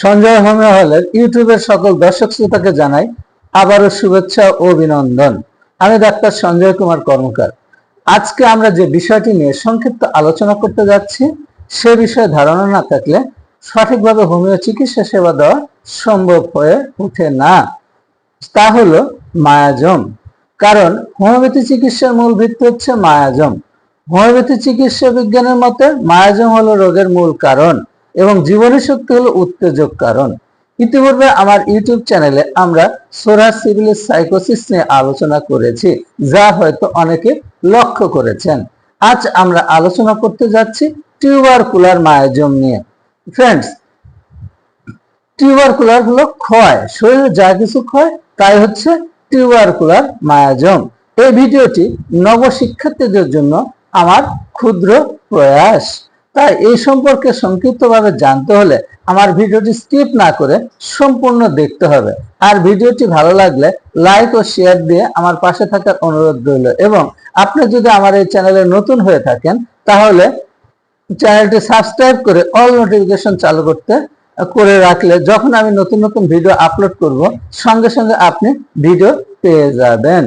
Sanjay homeo হলের ইউটিউবের সকল দর্শক শ্রোতাকে জানাই আবারও শুভেচ্ছা ও অভিনন্দন। আমি ডাক্তার সঞ্জয় কুমার কর্মকার। আজকে আমরা যে বিষয়টি নিয়ে সংক্ষিপ্ত আলোচনা করতে যাচ্ছি সে বিষয়ে ধারণা না থাকলে সঠিকভাবে হোমিও চিকিৎসা সেবা দেওয়া সম্ভব হয়ে ওঠে না। তা হলো মায়াজম। কারণ হোমিওপ্যাথি চিকিৎসার মূল ভিত্তি হচ্ছে মায়াজম। হোমিওপ্যাথি চিকিৎসা বিজ্ঞানের মতে মায়াজম হলো রোগের মূল কারণ এবং জীবনী শক্তি হলো উত্তেজক কারণ। ইতিপূর্বে আমার ইউটিউব চ্যানেলে আমরা সোরাস সিভিলিস সাইকোসিস নিয়ে আলোচনা করেছি, যা হয়তো অনেকে লক্ষ্য করেছেন। আজ আমরা আলোচনা করতে যাচ্ছি টিউবারকুলার মায়াজম নিয়ে। ফ্রেন্ডস, টিউবারকুলার হলো ক্ষয়, শরীরে যা কিছু ক্ষয় তাই হচ্ছে টিউবারকুলার মায়াজম। এই ভিডিওটি নবশিক্ষার্থীদের জন্য আমার ক্ষুদ্র প্রয়াস। তাই এই সম্পর্কে সংক্ষিপ্তভাবে জানতে হলে আমার ভিডিওটি স্কিপ না করে সম্পূর্ণ দেখতে হবে। আর ভিডিওটি ভালো লাগলে লাইক ও শেয়ার দিয়ে আমার পাশে থাকার অনুরোধ রইল। এবং আপনি যদি আমার এই চ্যানেলে নতুন হয়ে থাকেন তাহলে চ্যানেলটি সাবস্ক্রাইব করে অল নোটিফিকেশন চালু করে রাখলে যখন আমি নতুন নতুন ভিডিও আপলোড করব সঙ্গে সঙ্গে আপনি ভিডিও পেয়ে যাবেন।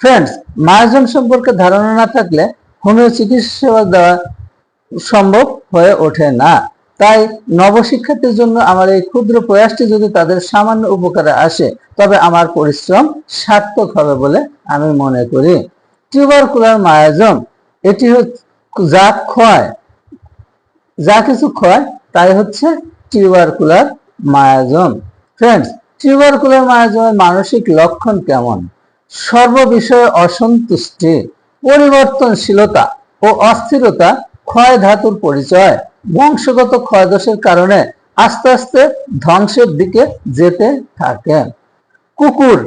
ফ্রেন্ডস, মায়াজম সম্পর্কে ধারণা না থাকলে হোমিও চিকিৎসা সেবা দেওয়া সম্ভব হয়ে ওঠে না। তাই নবশিক্ষার্থীর জন্য আমার এই ক্ষুদ্র প্রয়াসটি যদি তাদের সামান্য উপকারে আসে তবে আমার পরিশ্রম সার্থক হবে বলে আমি মনে করি। টিউবারকুলার মায়াজম এটি যা কিছু ক্ষয় তাই হচ্ছে টিউবারকুলার মায়াজম। ফ্রেন্ডস, টিউবারকুলার মায়াজমের মানসিক লক্ষণ কেমন? সর্ববিষয়ে অসন্তুষ্টি, পরিবর্তনশীলতা ও অস্থিরতা ক্ষয় ধাতুর পরিচয়। বংশগত ক্ষয়দোষের কারণে আস্তে আস্তে ধ্বংসের দিকে যেতে থাকে। কুকুর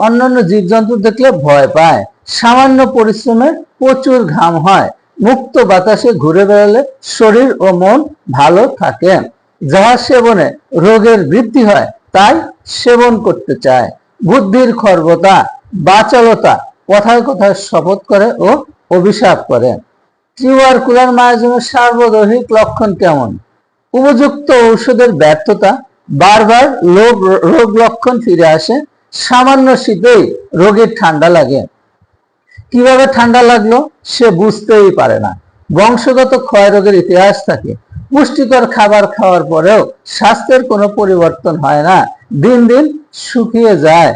অন্যান্য জীবজন্তু দেখলে ভয় পায়। সামান্য পরিশ্রমে প্রচুর ঘাম হয়। মুক্ত বাতাসে ঘুরে বেড়ালে শরীর ও মন ভালো থাকে। যাহা সেবনে রোগের বৃদ্ধি হয় তাই সেবন করতে চায়। বুদ্ধির খর্বতা, বাচালতা, কথায় কথায় শপথ করে ও অভিশাপ করে। টিউবারকুলার মায়াজমের সার্বদৈহিক লক্ষণ কেমন? উপযুক্ত ঔষধের ব্যর্থতা, বারবার রোগ লক্ষণ ফিরে আসে। সামান্য শীতেই রোগীর ঠান্ডা লাগে। কিভাবে ঠান্ডা লাগলো সে বুঝতেই পারে না। বংশগত ক্ষয় রোগের ইতিহাস থাকে। পুষ্টিকর খাবার খাওয়ার পরেও স্বাস্থ্যের কোনো পরিবর্তন হয় না, দিন দিন শুকিয়ে যায়।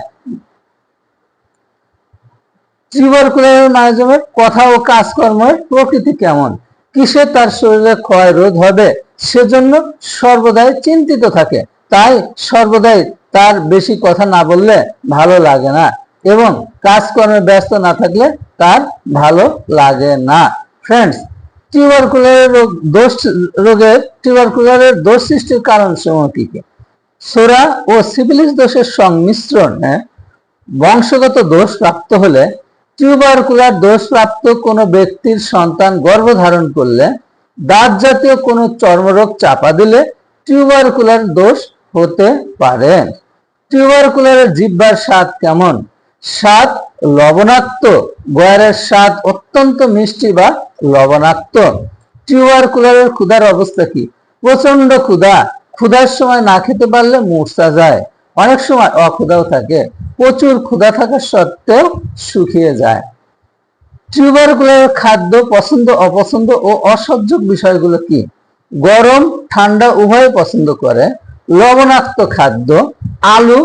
টিউবারকুলার মায়াজমের কথা ও কাজকর্মের প্রকৃতি কেমন? কিসে তার শরীরে ক্ষয় রোধ হবে সেজন্য সর্বদাই চিন্তিত থাকে। তাই সর্বদাই তার বেশি কথা না বললে ভালো লাগে না এবং কাজকর্মে ব্যস্ত না থাকলে তার ভালো লাগে না। ফ্রেন্ডস, টিউবারকুলারের দোষ সৃষ্টির কারণ সমূহ কি কি? সোরা ও সিফিলিস দোষের সংমিশ্রণে বংশগত দোষ প্রাপ্ত হলে, টিউবারকুলার দোষ প্রাপ্ত কোনো ব্যক্তির সন্তান গর্ভধারণ করলে, দাঁত জাতীয় কোনো চর্মরোগ চাপা দিলে টিউবারকুলার দোষ হতে পারে। টিউবারকুলারের জিহ্বার স্বাদ কেমন? স্বাদ লবণাক্ত। গয়ারের স্বাদ অত্যন্ত মিষ্টি বা লবণাক্ত। টিউবারকুলারের ক্ষুধার অবস্থা কি? প্রচন্ড ক্ষুধা। ক্ষুধার সময় না খেতে পারলে মূর্ছা যায়। অনেক সময় অক্ষুধাও থাকে। প্রচুর ক্ষুধা থাকা সত্ত্বেও শুকিয়ে যায়। টিউবারকুলারের খাদ্য পছন্দ, অপছন্দ ও অসহ্য বিষয়গুলো কি? গরম ঠান্ডা উভয় পছন্দ করে। লবণাক্ত খাদ্য, আলু,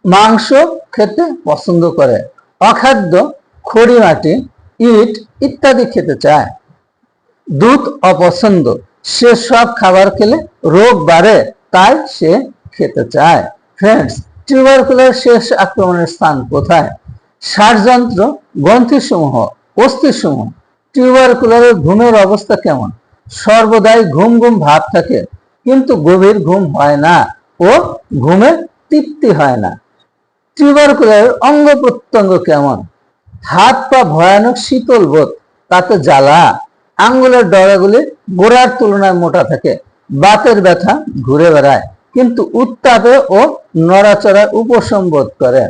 মাংস খেতে পছন্দ করে। অখাদ্য, খড়ি মাটি, ইট ইত্যাদি খেতে চায়। দুধ অপছন্দ। সে সব খাবার খেলে রোগ বাড়ে, তাই সে খেতে চায়। ফ্রেন্ডস, টিউবারকুলার শেষ আক্রমণের স্থান কোথায়? শ্বাসযন্ত্র, গ্রন্থিসমূহ, অস্থিসমূহ। টিউবারকুলারের ঘুমের অবস্থা কেমন? সর্বদাই ঘুম ঘুম ভাব থাকে, কিন্তু গভীর ঘুম হয় না ও ঘুমে তৃপ্তি হয় না। টিউবারকুলারের অঙ্গ প্রত্যঙ্গ কেমন? হাত পা ভয়ানক শীতল বোধ, তাতে জ্বালা। আঙ্গুলের ডগাগুলি গোড়ার তুলনায় মোটা থাকে। বাতের ব্যথা, ঘুরে বেড়ায়, কিন্তু উত্তাপে ও নড়াচড়ায় উপশম বোধ করে।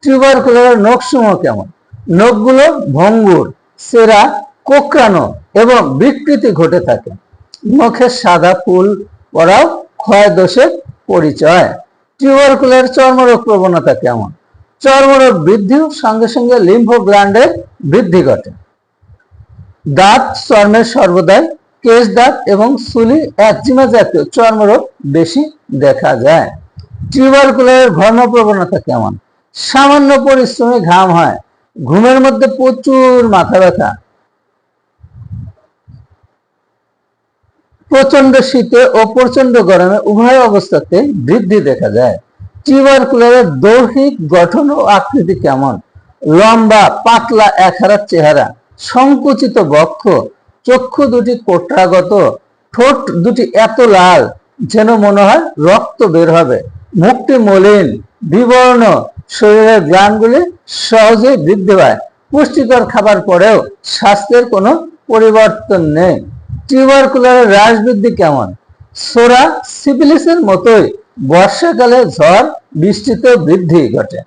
টিউবারকুলারের নখসমূহ কেমন? নখগুলো ভঙ্গুর, চেরা, কোঁকড়ানো এবং বিকৃতি ঘটে থাকে। নখের সাদা ফুল ওরাও ক্ষয় দোষের পরিচয়। টিউবারকুলার চর্মরোগ প্রবণতা কেমন? চর্মরোগ বৃদ্ধির সঙ্গে সঙ্গে লিম্ফ গ্ল্যান্ডের বৃদ্ধি ঘটে। দাঁত চর্মের সর্বদাই, কেশ দাঁত এবং চুলি একজিমা জাতীয় চর্মরোগ বেশি দেখা যায়। টিউবারকুলারের ঘর্ম প্রবণতা কেমন? সামান্য পরিশ্রমে ঘাম হয়, ঘুমের মধ্যে প্রচুর মাথা ব্যথা, প্রচন্ড শীতে ও প্রচন্ড গরমে উভয় অবস্থাতে বৃদ্ধি দেখা যায়। টিউবারকুলারের দৈহিক গঠন ও আকৃতি কেমন? লম্বা পাতলা একহারা চেহারা, সংকুচিত বক্ষ, চক্ষু দুটি কোটরাগত, ঠোঁট দুটি এত লাল যেন মনে হয় রক্ত বের হবে, মুখটি মলিন বিবর্ণ, শরীরের গ্ল্যান্ডগুলি সহজেই বৃদ্ধি পায়, পুষ্টিকর খাবার পরেও স্বাস্থ্যের কোনো পরিবর্তন নেই। টিউবারকুলারের হ্রাস বৃদ্ধি কেমন? সোরা সিফিলিসের মতোই বর্ষাকালে ঝড় বৃষ্টিতে বৃদ্ধি ঘটে।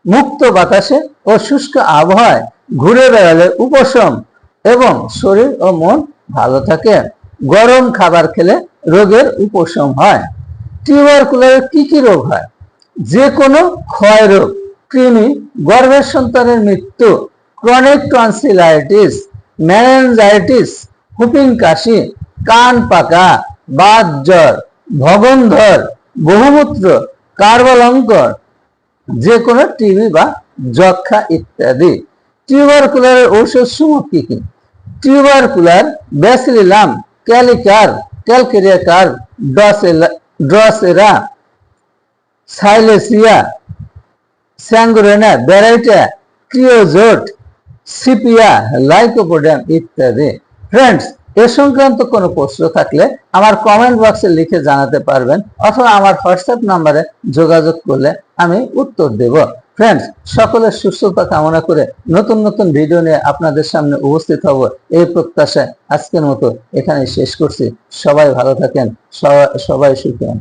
মুক্ত বাতাসে ও শুষ্ক আবহাওয়ায় ঘুরে বেড়ালে উপশম এবং শরীর ও মন ভালো থাকে। গরম খাবার খেলে রোগের উপশম হয়। টিউবারকুলারের কি কি রোগ হয়? যে কোনো ক্ষয় রোগ, কৃমি, গর্ভের সন্তানের মৃত্যু, ক্রনিক টনসিলাইটিস, মেনিনজাইটিস, হুপিং কাশি, কান পাকা, বাত জ্বর, ভগন্ধর, বহুমূত্র, কার্বলঙ্কর, যে কোনো টিবি বা যক্ষা ইত্যাদি। টিউবারকুলারের ঔষধ সমূহ কি কি? টিউবারকুলার ব্যাসিলাম ক্যালিকার, ক্যালকেরিয়াকার, ড্রসেরা, সাইলেসিয়া, স্যাঙ্গুরেনা, ব্যারাইটা, ক্রিওজোট, সিপিয়া, লাইকোপোডিয়াম ইত্যাদি। ফ্রেন্ডস, এ সংক্রান্ত কোনো প্রশ্ন থাকলে আমার কমেন্ট বক্সে লিখে জানাতে পারবেন, অথবা আমার হোয়াটসঅ্যাপ নাম্বারে যোগাযোগ করলে আমি উত্তর দেব। ফ্রেন্ডস, সকলের সুস্থতা কামনা করে নতুন নতুন ভিডিও নিয়ে আপনাদের সামনে উপস্থিত হব এই প্রত্যাশায় আজকের মতো এখানে শেষ করছি। সবাই ভালো থাকেন, সবাই সুখী হন।